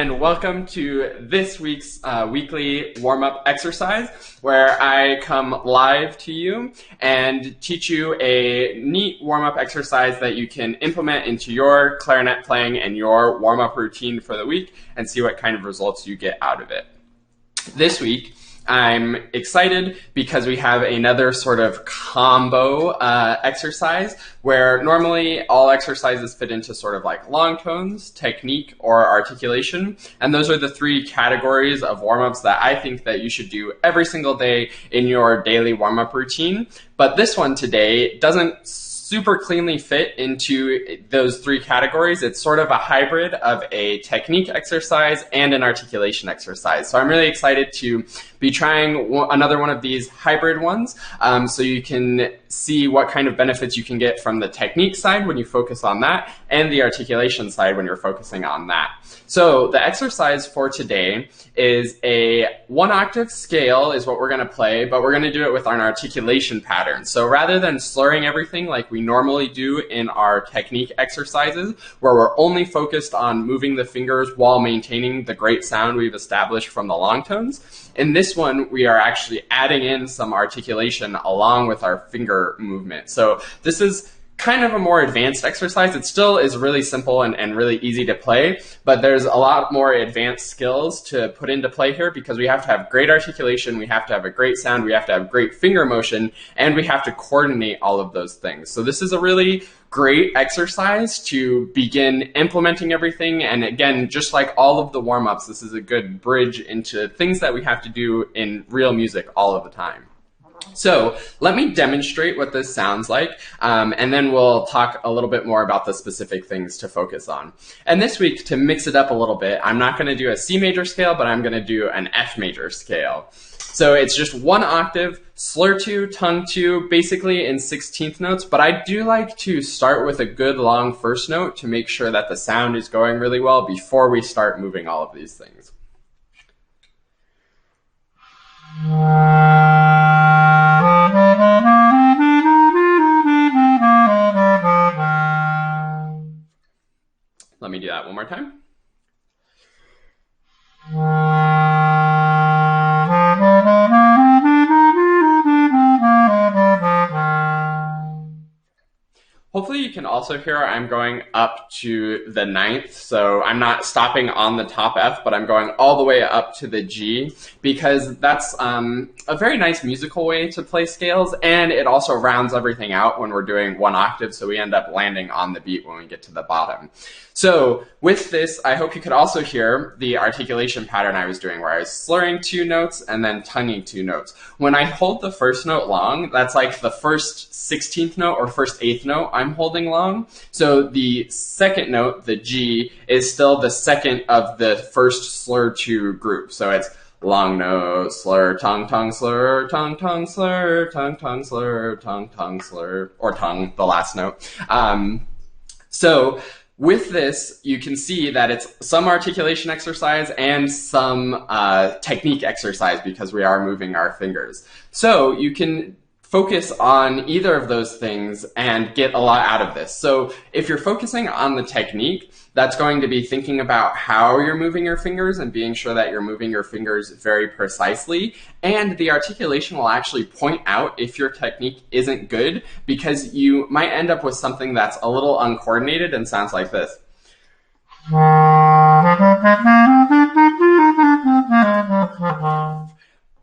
and welcome to this week's weekly warm-up exercise where I come live to you and teach you a neat warm-up exercise that you can implement into your clarinet playing and your warm-up routine for the week and see what kind of results you get out of it. This week, I'm excited because we have another sort of combo exercise where normally all exercises fit into sort of like long tones, technique, or articulation. And those are the three categories of warm-ups that I think that you should do every single day in your daily warm-up routine. But this one today doesn't super cleanly fit into those three categories. It's sort of a hybrid of a technique exercise and an articulation exercise. So I'm really excited to be trying another one of these hybrid ones so you can see what kind of benefits you can get from the technique side when you focus on that and the articulation side when you're focusing on that. So the exercise for today is a 1-octave scale is what we're going to play, but we're going to do it with an articulation pattern. So rather than slurring everything like we normally do in our technique exercises, where we're only focused on moving the fingers while maintaining the great sound we've established from the long tones, in this one, we are actually adding in some articulation along with our finger movement. So this is kind of a more advanced exercise. It still is really simple and really easy to play, but there's a lot more advanced skills to put into play here because we have to have great articulation, we have to have a great sound, we have to have great finger motion, and we have to coordinate all of those things. So this is a really great exercise to begin implementing everything. And again, just like all of the warm-ups, this is a good bridge into things that we have to do in real music all of the time. So let me demonstrate what this sounds like, and then we'll talk a little bit more about the specific things to focus on. And this week, to mix it up a little bit, I'm not going to do a C major scale, but I'm going to do an F major scale. So it's just 1 octave, slur 2, tongue 2, basically in 16th notes, but I do like to start with a good long first note to make sure that the sound is going really well before we start moving all of these things. Let me do that one more time. Hopefully you can also hear I'm going up to the 9th, so I'm not stopping on the top F, but I'm going all the way up to the G, because that's a very nice musical way to play scales, and it also rounds everything out when we're doing 1 octave, so we end up landing on the beat when we get to the bottom. So with this, I hope you could also hear the articulation pattern I was doing, where I was slurring 2 notes and then tonguing 2 notes. When I hold the first note long, that's like the first 16th note or first 8th note I'm holding long. So the second note, the G, is still the second of the first slur 2 group. So it's long note, slur, tongue, tongue, slur, tongue, tongue, slur, tongue, tongue, slur, tongue, tongue, slur, or tongue, the last note. So with this, you can see that it's some articulation exercise and some technique exercise because we are moving our fingers. So you can focus on either of those things and get a lot out of this. So if you're focusing on the technique, that's going to be thinking about how you're moving your fingers and being sure that you're moving your fingers very precisely. And the articulation will actually point out if your technique isn't good, because you might end up with something that's a little uncoordinated and sounds like this.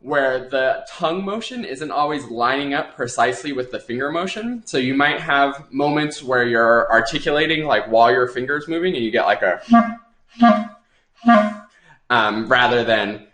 Where the tongue motion isn't always lining up precisely with the finger motion. So you might have moments where you're articulating like while your finger's moving and you get like a rather than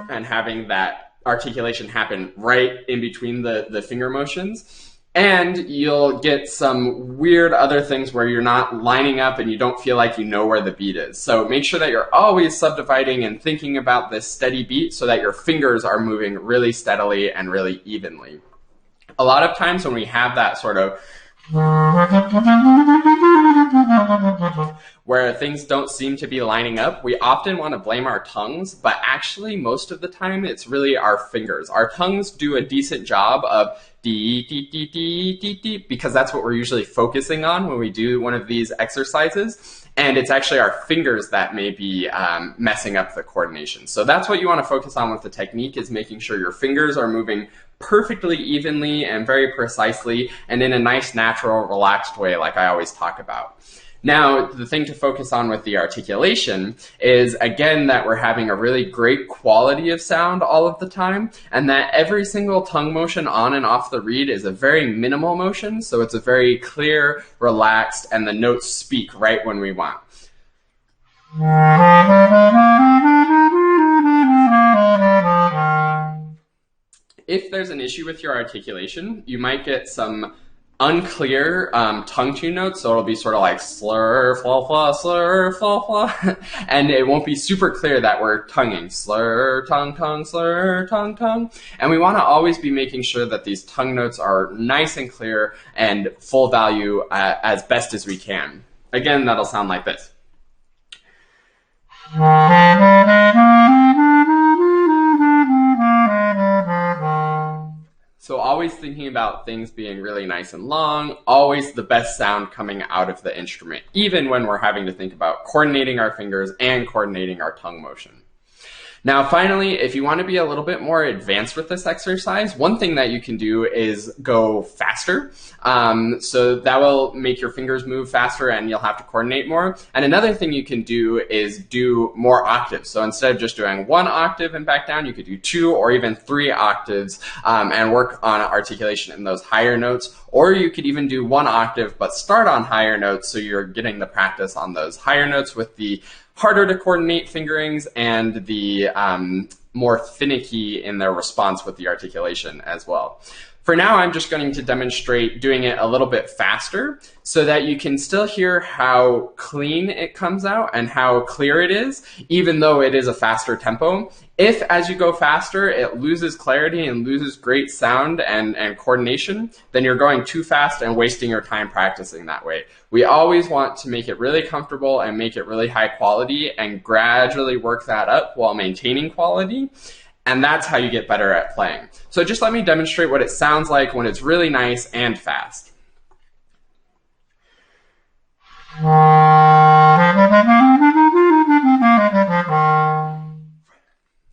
and having that articulation happen right in between the finger motions. And you'll get some weird other things where you're not lining up and you don't feel like you know where the beat is. So make sure that you're always subdividing and thinking about this steady beat so that your fingers are moving really steadily and really evenly. A lot of times when we have that sort of where things don't seem to be lining up, we often want to blame our tongues, but actually most of the time it's really our fingers. Our tongues do a decent job of dee, dee, dee, dee, dee, dee, because that's what we're usually focusing on when we do one of these exercises. and it's actually our fingers that may be messing up the coordination. So that's what you want to focus on with the technique, is making sure your fingers are moving perfectly evenly and very precisely and in a nice, natural, relaxed way like I always talk about. Now, the thing to focus on with the articulation is, again, that we're having a really great quality of sound all of the time, and that every single tongue motion on and off the reed is a very minimal motion, so it's a very clear, relaxed, and the notes speak right when we want. If there's an issue with your articulation, you might get some unclear tongue tune notes, so it'll be sort of like slur, flaw, flaw, slur, flaw, flaw, and it won't be super clear that we're tonguing. Slur, tongue, tongue, slur, tongue, tongue. And we want to always be making sure that these tongue notes are nice and clear and full value as best as we can. Again, that'll sound like this. So always thinking about things being really nice and long, always the best sound coming out of the instrument, even when we're having to think about coordinating our fingers and coordinating our tongue motion. Now, finally, if you want to be a little bit more advanced with this exercise, one thing that you can do is go faster. So that will make your fingers move faster and you'll have to coordinate more. And another thing you can do is do more octaves. So instead of just doing 1 octave and back down, you could do 2 or even 3 octaves and work on articulation in those higher notes. Or you could even do 1 octave but start on higher notes, so you're getting the practice on those higher notes with the harder to coordinate fingerings and the more finicky in their response with the articulation as well. For now, I'm just going to demonstrate doing it a little bit faster so that you can still hear how clean it comes out and how clear it is, even though it is a faster tempo. If, as you go faster, it loses clarity and loses great sound and coordination, then you're going too fast and wasting your time practicing that way. We always want to make it really comfortable and make it really high quality and gradually work that up while maintaining quality. And that's how you get better at playing. So just let me demonstrate what it sounds like when it's really nice and fast.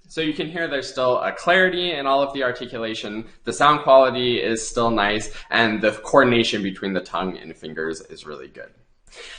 So you can hear there's still a clarity in all of the articulation, the sound quality is still nice, and the coordination between the tongue and fingers is really good.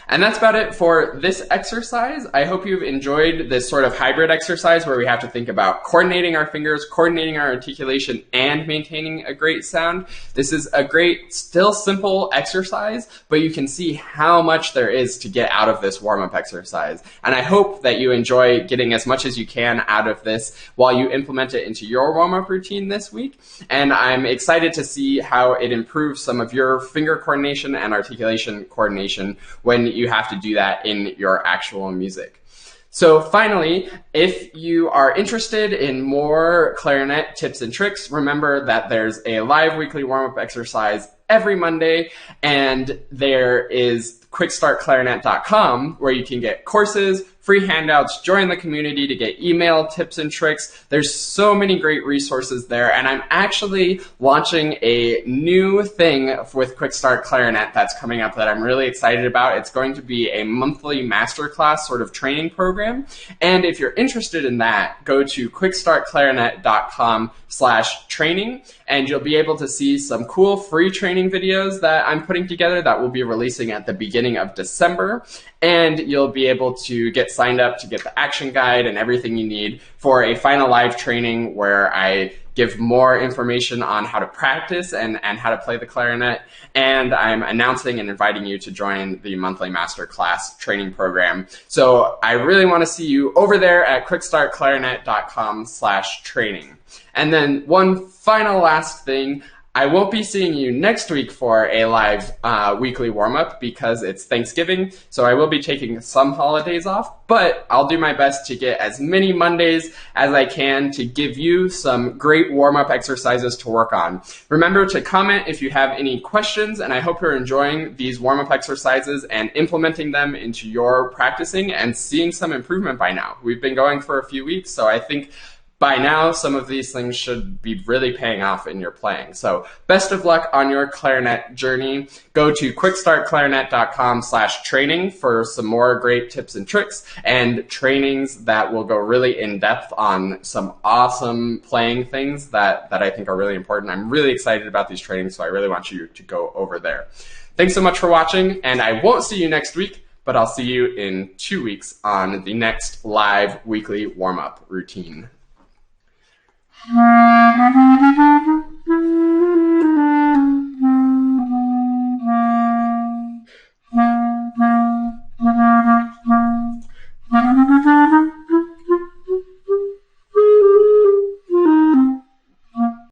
And that's about it for this exercise. I hope you've enjoyed this sort of hybrid exercise where we have to think about coordinating our fingers, coordinating our articulation, and maintaining a great sound. This is a great, still simple exercise, but you can see how much there is to get out of this warm-up exercise. And I hope that you enjoy getting as much as you can out of this while you implement it into your warm-up routine this week. And I'm excited to see how it improves some of your finger coordination and articulation coordination when you have to do that in your actual music. So finally, if you are interested in more clarinet tips and tricks, remember that there's a live weekly warm-up exercise every Monday, and there is quickstartclarinet.com where you can get courses, free handouts, join the community to get email tips and tricks. There's so many great resources there, and I'm actually launching a new thing with Quick Start Clarinet that's coming up that I'm really excited about. It's going to be a monthly masterclass sort of training program, and if you're interested in that, go to quickstartclarinet.com/training, and you'll be able to see some cool free training videos that I'm putting together that we'll be releasing at the beginning of December, and you'll be able to get signed up to get the action guide and everything you need for a final live training where I give more information on how to practice and how to play the clarinet. And I'm announcing and inviting you to join the monthly masterclass training program. So I really want to see you over there at quickstartclarinet.com/training. And then one final last thing, I won't be seeing you next week for a live weekly warm-up because it's Thanksgiving, so I will be taking some holidays off, but I'll do my best to get as many Mondays as I can to give you some great warm-up exercises to work on. Remember to comment if you have any questions, and I hope you're enjoying these warm-up exercises and implementing them into your practicing and seeing some improvement by now. We've been going for a few weeks, so I think by now, some of these things should be really paying off in your playing. So best of luck on your clarinet journey. Go to quickstartclarinet.com/training for some more great tips and tricks and trainings that will go really in depth on some awesome playing things that I think are really important. I'm really excited about these trainings, so I really want you to go over there. Thanks so much for watching, and I won't see you next week, but I'll see you in 2 weeks on the next live weekly warm-up routine.